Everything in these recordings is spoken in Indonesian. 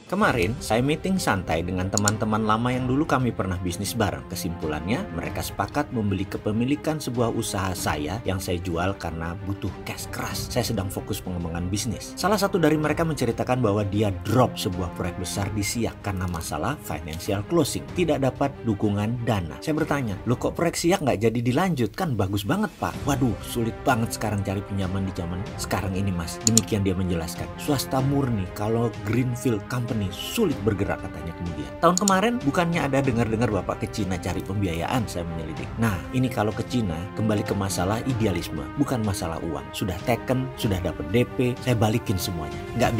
Kemarin, saya meeting santai dengan teman-teman lama yang dulu kami pernah bisnis bareng. Kesimpulannya, mereka sepakat membeli kepemilikan sebuah usaha saya yang saya jual karena butuh cash keras. Saya sedang fokus pengembangan bisnis. Salah satu dari mereka menceritakan bahwa dia drop sebuah proyek besar di Siak karena masalah financial closing. Tidak dapat dukungan dana. Saya bertanya, loh kok proyek Siak nggak jadi dilanjut? Kan bagus banget pak. Waduh, sulit banget sekarang cari pinjaman di zaman sekarang ini mas. Demikian dia menjelaskan. Swasta murni, kalau greenfield company sulit bergerak katanya kemudian. Tahun kemarin bukannya ada dengar-dengar bapak ke Cina cari pembiayaan, saya menyelidik. Nah ini kalau ke Cina kembali ke masalah idealisme, bukan masalah uang. Sudah taken, sudah dapat DP, saya balikin semuanya. Nggak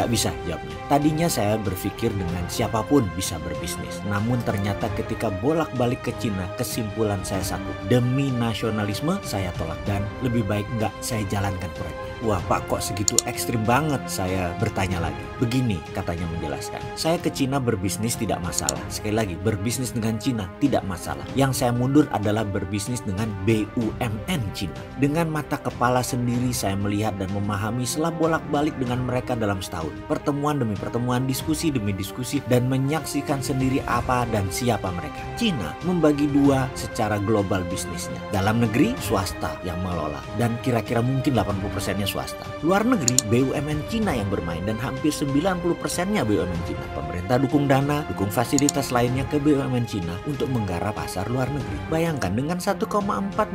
bisa jawabnya. Tadinya saya berpikir dengan siapapun bisa berbisnis. Namun ternyata ketika bolak-balik ke Cina, kesimpulan saya satu. Demi nasionalisme saya tolak dan lebih baik nggak saya jalankan proyeknya. Wah pak kok segitu ekstrim banget, saya bertanya lagi. Begini katanya menjelaskan, saya ke Cina berbisnis tidak masalah. Sekali lagi, berbisnis dengan Cina tidak masalah. Yang saya mundur adalah berbisnis dengan BUMN Cina. Dengan mata kepala sendiri saya melihat dan memahami setelah bolak-balik dengan mereka dalam setahun. Pertemuan demi pertemuan, diskusi demi diskusi, dan menyaksikan sendiri apa dan siapa mereka. Cina membagi dua secara global bisnisnya. Dalam negeri, swasta yang mengelola. Dan kira-kira mungkin 80%-nya swasta. Luar negeri, BUMN Cina yang bermain dan hampir 90%-nya BUMN Cina. Pemerintah dukung dana, dukung fasilitas lainnya ke BUMN Cina untuk menggarap pasar luar negeri. Bayangkan dengan 1,4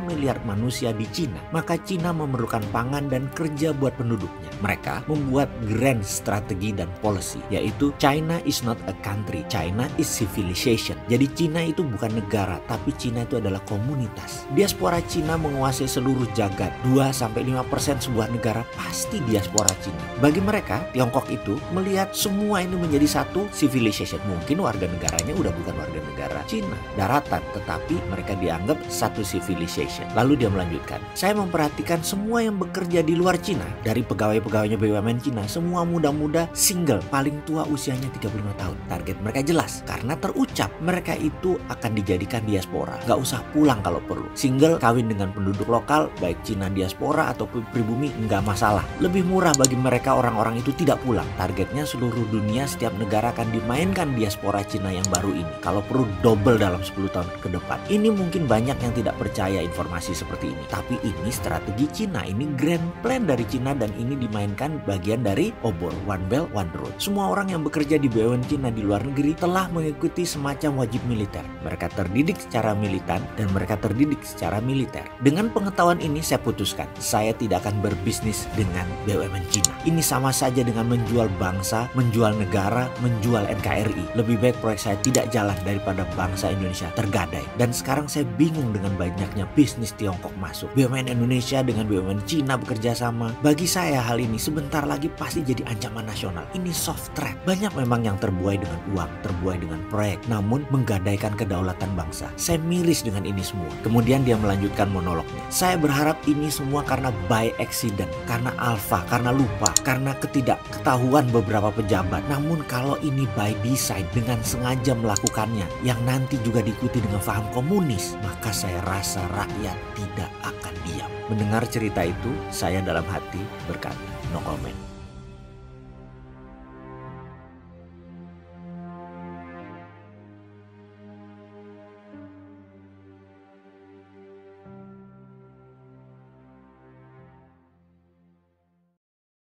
miliar manusia di Cina, maka Cina memerlukan pangan dan kerja buat penduduknya. Mereka membuat grand strategi dan policy, yaitu China is not a country, China is civilization. Jadi Cina itu bukan negara, tapi Cina itu adalah komunitas. Diaspora Cina menguasai seluruh jagat. 2-5% sebuah negara pasti diaspora Cina. Bagi mereka, Tiongkok itu melihat semua ini menjadi satu civilization. Mungkin warga negaranya udah bukan warga negara Cina, daratan, tetapi mereka dianggap satu civilization. Lalu dia melanjutkan, saya memperhatikan semua yang bekerja di luar Cina, dari pegawai-pegawainya BUMN Cina, semua muda-muda single, paling tua usianya 35 tahun. Target mereka jelas, karena terucap mereka itu akan dijadikan diaspora. Gak usah pulang kalau perlu. Single, kawin dengan penduduk lokal, baik Cina diaspora atau pribumi, nggak masalah. Lebih murah bagi mereka orang-orang itu tidak pulang. Targetnya seluruh dunia, setiap negara akan dimainkan diaspora Cina yang baru ini. Kalau perlu double dalam 10 tahun ke depan. Ini mungkin banyak yang tidak percaya informasi seperti ini. Tapi ini strategi Cina, ini grand plan dari Cina dan ini dimainkan bagian dari obor One Belt One Road. Semua orang yang bekerja di BUMN Cina di luar negeri telah mengikuti semacam wajib militer. Mereka terdidik secara militan dan mereka terdidik secara militer. Dengan pengetahuan ini saya putuskan, saya tidak akan berbisnis dengan BUMN Cina. Ini sama saja dengan menjual bangsa, menjual negara, menjual NKRI. Lebih baik proyek saya tidak jalan daripada bangsa Indonesia tergadai. Dan sekarang saya bingung dengan banyaknya bisnis Tiongkok masuk. BUMN Indonesia dengan BUMN Cina bekerja sama. Bagi saya hal ini sebentar lagi pasti jadi ancaman nasional. Ini soft threat. Banyak memang yang terbuai dengan uang, terbuai dengan proyek, namun menggadaikan kedaulatan bangsa. Saya miris dengan ini semua. Kemudian dia melanjutkan monolognya. Saya berharap ini semua karena by accident, karena alpha, karena lupa, karena ketidaktahuan beberapa pejabat. Namun kalau ini by design, dengan sengaja melakukannya, yang nanti juga diikuti dengan paham komunis, maka saya rasa rakyat tidak akan diam. Mendengar cerita itu, saya dalam hati berkata, no comment.